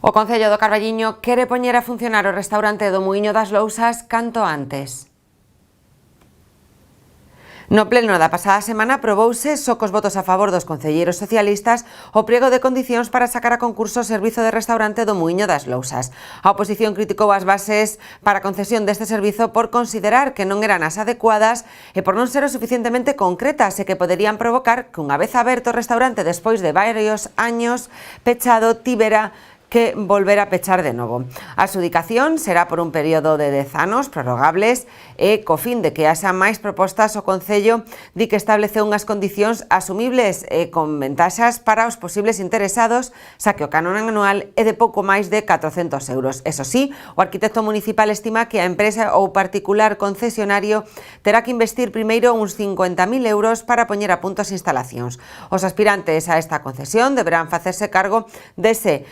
O Concello do Carballiño quere poñer a funcionar o restaurante do Muíño das Lousas canto antes. No pleno da pasada semana aprobouse, só cos votos a favor dos concelleiros socialistas, o pliego de condicións para sacar a concurso o servizo de restaurante do Muíño das Lousas. A oposición criticou as bases para a concesión deste servizo por considerar que non eran as adecuadas e por non ser o suficientemente concretas e que poderían provocar que unha vez aberto o restaurante despois de varios años pechado tivera que volver a pechar de novo. A adxudicación será por un período de 10 anos prorrogables e co fin de que haxa máis propostas, o Concello di que estableceu unhas condicións asumibles e con ventaxas para os posibles interesados, xa que o canon anual é de pouco máis de 400 euros. Eso sí, o arquitecto municipal estima que a empresa ou particular concesionario terá que investir primeiro uns 50.000 euros para poñer a punto as instalacións. Os aspirantes a esta concesión deberán facerse cargo dese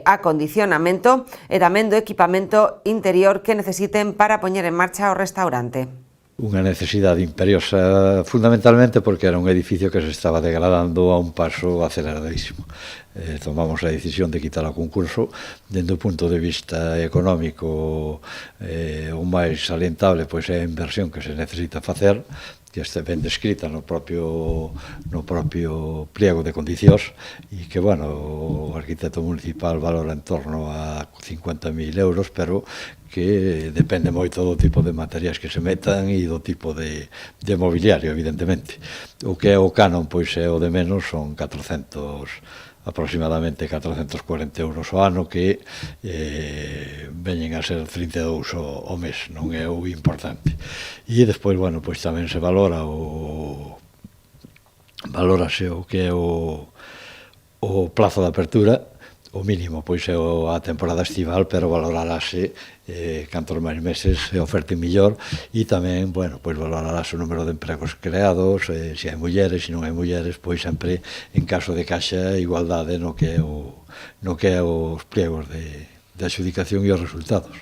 acondicionamento e tamén do equipamento interior que necesiten para poñer en marcha o restaurante. Unha necesidade imperiosa, fundamentalmente porque era un edificio que se estaba degradando a un paso aceleradísimo. Tomamos a decisión de quitar o concurso. Dende o punto de vista económico, o máis salientable pois é a inversión que se necesita facer, que este ben descrita no propio pliego de condicións e que, bueno, o arquitecto municipal valora en torno a 50.000 euros, pero que depende moito do tipo de materiais que se metan e do tipo de mobiliario, evidentemente. O que é o canon, pois é o de menos, son aproximadamente 440 euros ao ano, que veñen a ser 32 ao mes, non é o importante. E despois, bueno, pois tamén se valórase o que é o plazo de apertura. O mínimo pois é a temporada estival, pero valorarase cantos máis meses se oferten millor, e tamén, bueno, pois valorarase o número de empregos creados, se hai mulleres, se non hai mulleres, pois sempre en caso de que haxa igualdade no que é os pliegos de adxudicación e os resultados.